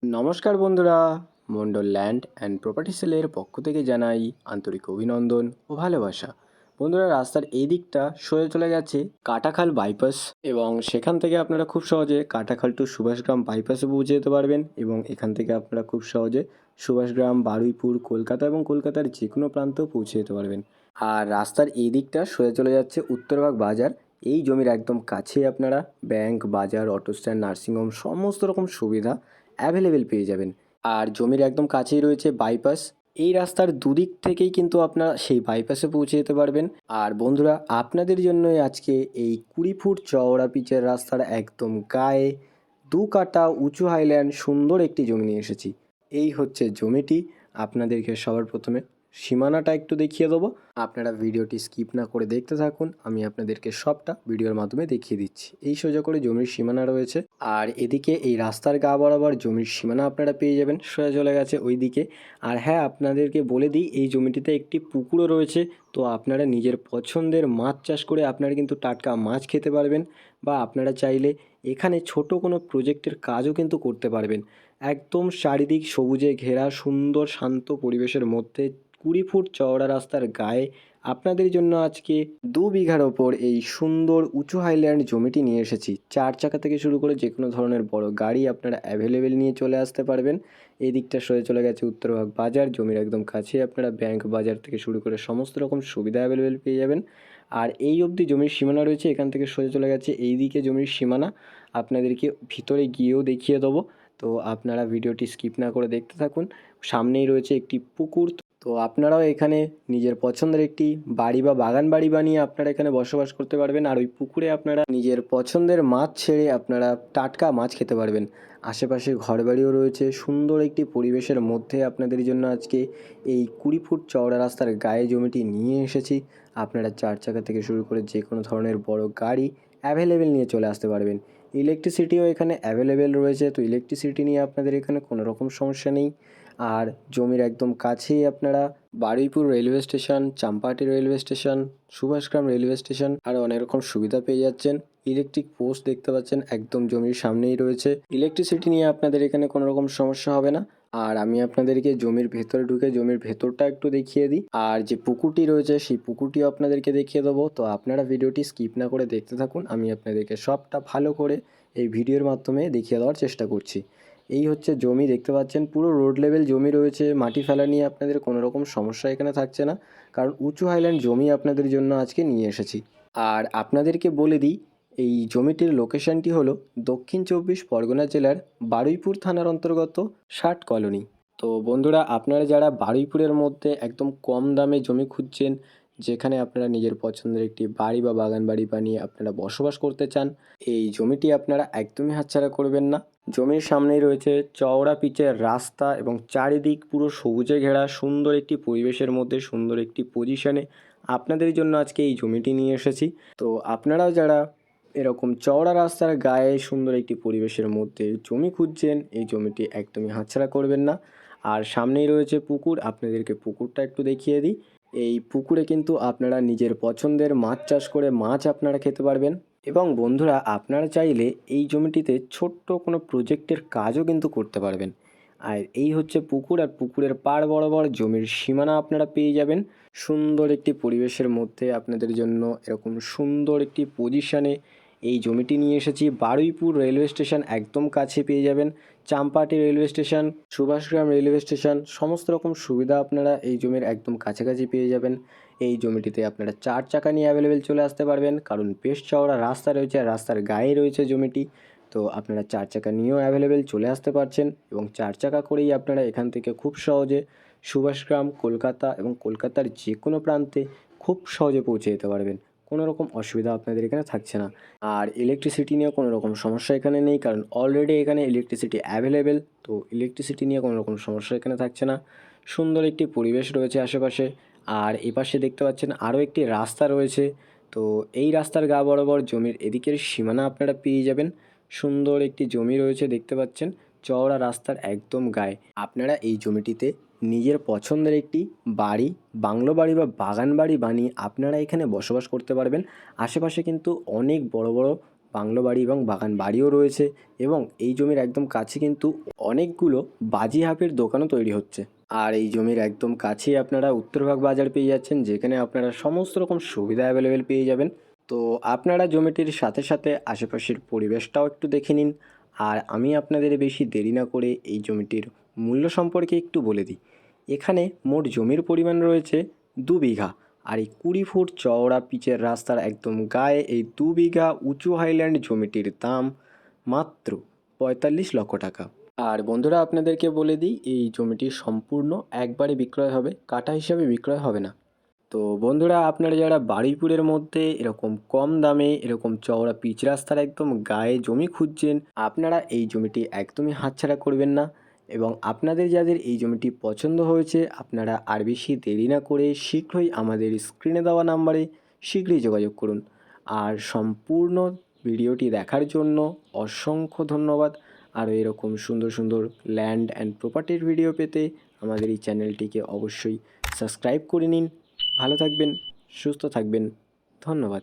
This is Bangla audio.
নমস্কার বন্ধুরা, মন্ডল ল্যান্ড অ্যান্ড প্রপার্টি সেলের পক্ষ থেকে জানাই আন্তরিক অভিনন্দন ও ভালোবাসা। বন্ধুরা, রাস্তার এই দিকটা সোজা চলে গেছে কাটাখাল বাইপাস এবং সেখান থেকে আপনারা খুব সহজে কাটাখাল টু সুভাষগ্রাম বাইপাসে পৌঁছে যেতে পারবেন এবং এখান থেকে আপনারা খুব সহজে সুভাষগ্রাম, বারুইপুর, কলকাতা এবং কলকাতার যে কোনো প্রান্তেও পৌঁছে যেতে পারবেন। আর রাস্তার এই দিকটা সোজা চলে যাচ্ছে উত্তরবাগ বাজার। এই জমির একদম কাছেই আপনারা ব্যাংক, বাজার, অটো স্ট্যান্ড, নার্সিংহোম সমস্ত রকম সুবিধা অ্যাভেলেবেল পেয়ে যাবেন। আর জমির একদম কাছেই রয়েছে বাইপাস। এই রাস্তার দুদিক থেকেই কিন্তু আপনারা সেই বাইপাসে পৌঁছে যেতে পারবেন। আর বন্ধুরা, আপনাদের জন্যই আজকে এই 20 ফুট চওড়া পিচের রাস্তার একদম গায়ে 2 কাঠা উঁচু হাইল্যান্ড সুন্দর একটি জমি নিয়ে এসেছি। এই হচ্ছে জমিটি। আপনাদেরকে সবার প্রথমে সীমানাটা একটু দেখিয়ে দেবো। আপনারা ভিডিওটি স্কিপ না করে দেখতে থাকুন, আমি আপনাদেরকে সবটা ভিডিওর মাধ্যমে দেখিয়ে দিচ্ছি। এই সোজা করে জমির সীমানা রয়েছে আর এদিকে এই রাস্তার গা বরাবর জমির সীমানা আপনারা পেয়ে যাবেন, সোজা চলে গেছে ওই দিকে। আর হ্যাঁ, আপনাদেরকে বলে দিই, এই জমিটিতে একটি পুকুরও রয়েছে। তো আপনারা নিজের পছন্দের মাছ চাষ করে আপনারা কিন্তু টাটকা মাছ খেতে পারবেন, বা আপনারা চাইলে এখানে ছোট কোনো প্রজেক্টের কাজও কিন্তু করতে পারবেন। একদম চারিদিক সবুজে ঘেরা সুন্দর শান্ত পরিবেশের মধ্যে 20 ফুট চওড়া রাস্তার গায়ে আপনাদের জন্য আজকে 2 বিঘার ওপর এই সুন্দর উঁচু হাইল্যান্ড জমিটি নিয়ে এসেছি। 4 চাকা থেকে শুরু করে যে কোনো ধরনের বড় গাড়ি আপনারা অ্যাভেলেবেল নিয়ে চলে আসতে পারবেন। এই দিকটা সরে চলে গেছে উত্তরভাগ বাজার। জমির একদম কাছে আপনারা ব্যাংক, বাজার থেকে শুরু করে সমস্ত রকম সুবিধা অ্যাভেলেবেল পেয়ে যাবেন। আর এই অবধি জমির সীমানা রয়েছে, এখান থেকে সোজা চলে গেছে এই দিকে জমির সীমানা। আপনাদেরকে ভিতরে গিয়েও দেখিয়ে দেবো, তো আপনারা ভিডিওটি স্কিপ না করে দেখতে থাকুন। সামনেই রয়েছে একটি পুকুর। তো আপনারাও এখানে নিজের পছন্দের একটি বাড়ি বা বাগান বাড়ি বানিয়ে আপনারা এখানে বসবাস করতে পারবেন। আর ওই পুকুরে আপনারা নিজের পছন্দের মাছ ছেড়ে আপনারা টাটকা মাছ খেতে পারবেন। আশেপাশে ঘরবাড়িও রয়েছে। সুন্দর একটি পরিবেশের মধ্যে আপনাদের জন্য আজকে এই 20 ফুট চওড়া রাস্তার গায়ে জমিটি নিয়ে এসেছি। আপনারা 4 চাকা থেকে শুরু করে যে কোনো ধরনের বড় গাড়ি অ্যাভেলেবেল নিয়ে চলে আসতে পারবেন। ইলেকট্রিসিটিও এখানে অ্যাভেলেবেল রয়েছে, তো ইলেকট্রিসিটি নিয়ে আপনাদের এখানে কোনো রকম সমস্যা নেই। আর জমির একদম কাছেই আপনারা Baruipur railway station, Champahati railway station, Subhashgram railway station আর অনেক রকম সুবিধা পেয়ে যাচ্ছেন। ইলেকট্রিক পোস্ট দেখতে পাচ্ছেন একদম জমির সামনেই রয়েছে। ইলেকট্রিসিটি নিয়ে আপনাদের এখানে কোনো রকম সমস্যা হবে না। আর আমি আপনাদেরকে জমির ভেতরে ঢুকে জমির ভেতরটা একটু দেখিয়ে দিই। আর যে পুকুরটি রয়েছে সেই পুকুরটিও আপনাদেরকে দেখিয়ে দেবো। তো আপনারা ভিডিওটি স্কিপ না করে দেখতে থাকুন, আমি আপনাদেরকে সবটা ভালো করে এই ভিডিওর মাধ্যমে দেখিয়ে দেওয়ার চেষ্টা করছি। এই হচ্ছে জমি দেখতে পাচ্ছেন, পুরো রোড লেভেল জমি রয়েছে। মাটি ফেলা নিয়ে আপনাদের কোনো রকম সমস্যা এখানে থাকছে না, কারণ উঁচু হাইল্যান্ড জমি আপনাদের জন্য আজকে নিয়ে এসেছি। আর আপনাদেরকে বলে দিই, এই জমিটির লোকেশনটি হলো দক্ষিণ 24 পরগনা জেলার বারুইপুর থানার অন্তর্গত 60 কলোনি। তো বন্ধুরা, আপনারা যারা বারুইপুরের মধ্যে একদম কম দামে জমি খুঁজছেন, যেখানে আপনারা নিজের পছন্দের একটি বাড়ি বা বাগান বাড়ি বানিয়ে আপনারা বসবাস করতে চান, এই জমিটি আপনারা একদমই হাতছাড়া করবেন না। জমির সামনেই রয়েছে চওড়া পিচের রাস্তা এবং চারিদিক পুরো সবুজে ঘেরা সুন্দর একটি পরিবেশের মধ্যে সুন্দর একটি পজিশনে আপনাদের জন্য আজকে এই জমিটি নিয়ে এসেছি। তো আপনারাও যারা এরকম চওড়া রাস্তার গায়ে সুন্দর একটি পরিবেশের মধ্যে জমি খুঁজছেন, এই জমিটি একদমই হাতছাড়া করবেন না। আর সামনেই রয়েছে পুকুর, আপনাদেরকে পুকুরটা একটু দেখিয়ে দিই। এই পুকুরে কিন্তু আপনারা নিজের পছন্দের মাছ চাষ করে মাছ আপনারা খেতে পারবেন। এবং বন্ধুরা, আপনারা চাইলে এই জমিটিতে ছোট্ট কোনো প্রজেক্টের কাজও কিন্তু করতে পারবেন। আর এই হচ্ছে পুকুর, আর পুকুরের পাড় বরাবর জমির সীমানা আপনারা পেয়ে যাবেন। সুন্দর একটি পরিবেশের মধ্যে আপনাদের জন্য এরকম সুন্দর একটি পজিশনে এই জমিটি নিয়ে এসেছি। বারুইপুর রেলওয়ে স্টেশন একদম কাছে পেয়ে যাবেন। Champahati railway station, Subhashgram railway station সমস্ত রকম সুবিধা আপনারা এই জমির একদম কাছাকাছি পেয়ে যাবেন। এই জমিটিতে আপনারা 4 চাকা নিয়ে অ্যাভেলেবেল চলে আসতে পারবেন, কারণ বেশ চওড়া রাস্তা রয়েছে আর রাস্তার গায়ে রয়েছে জমিটি। তো আপনারা 4 চাকা নিয়েও অ্যাভেলেবেল চলে আসতে পারছেন এবং 4 চাকা করেই আপনারা এখান থেকে খুব সহজে সুভাষগ্রাম, কলকাতা এবং কলকাতার যে কোনো প্রান্তে খুব সহজে পৌঁছে যেতে পারবেন। কোনো রকম অসুবিধা আপনাদের এখানে থাকছে না। আর ইলেকট্রিসিটি নিয়ে কোনো রকম সমস্যা এখানে নেই, কারণ অলরেডি এখানে ইলেকট্রিসিটি অ্যাভেলেবেল। তো ইলেকট্রিসিটি নিয়ে কোনো রকম সমস্যা এখানে থাকছে না। সুন্দর একটি পরিবেশ রয়েছে আশেপাশে। আর এপাশে দেখতে পাচ্ছেন আরও একটি রাস্তা রয়েছে। তো এই রাস্তার গা বরাবর জমির এদিকের সীমানা আপনারা পেয়ে যাবেন। সুন্দর একটি জমি রয়েছে দেখতে পাচ্ছেন চওড়া রাস্তার একদম গায়ে। আপনারা এই জমিটিতে নিজের পছন্দের একটি বাড়ি, বাংলো বাড়ি বা বাগান বাড়ি বানিয়ে আপনারা এখানে বসবাস করতে পারবেন। আশেপাশে কিন্তু অনেক বড় বড় বাংলো বাড়ি এবং বাগান বাড়িও রয়েছে এবং এই জমির একদম কাছে কিন্তু অনেকগুলো বাজি হাফের দোকানও তৈরি হচ্ছে। আর এই জমির একদম কাছেই আপনারা উত্তরভাগ বাজার পেয়ে যাচ্ছেন, যেখানে আপনারা সমস্ত রকম সুবিধা অ্যাভেলেবেল পেয়ে যাবেন। তো আপনারা জমিটির সাথে সাথে আশেপাশের পরিবেশটাও একটু দেখে নিন। আর আমি আপনাদের বেশি দেরি না করে এই জমিটির মূল্য সম্পর্কে একটু বলে দিই। এখানে মোট জমির পরিমাণ রয়েছে 2 বিঘা। আর এই 20 ফুট চওড়া পিচের রাস্তার একদম গায়ে এই 2 বিঘা উঁচু হাইল্যান্ড জমিটির দাম মাত্র 45 লক্ষ টাকা। আর বন্ধুরা, আপনাদেরকে বলে দিই, এই জমিটি সম্পূর্ণ একবারে বিক্রয় হবে, কাটা হিসাবে বিক্রয় হবে না। তো বন্ধুরা, আপনারা যারা বারুইপুরের মধ্যে এরকম কম দামে এরকম চওড়া পিচ রাস্তার একদম গায়ে জমি খুঁজছেন, আপনারা এই জমিটি একদমই হাতছাড়া করবেন না। এবং আপনাদের যাদের এই জমিটি পছন্দ হয়েছে, আপনারা আর বেশি দেরি না করে শীঘ্রই আমাদের স্ক্রিনে দেওয়া নাম্বারে শীঘ্রই যোগাযোগ করুন। আর সম্পূর্ণ ভিডিওটি দেখার জন্য অসংখ্য ধন্যবাদ। আরও এরকম সুন্দর সুন্দর ল্যান্ড অ্যান্ড প্রপার্টির ভিডিও পেতে আমাদের এই চ্যানেলটিকে অবশ্যই সাবস্ক্রাইব করে নিন। ভালো থাকবেন, সুস্থ থাকবেন। ধন্যবাদ।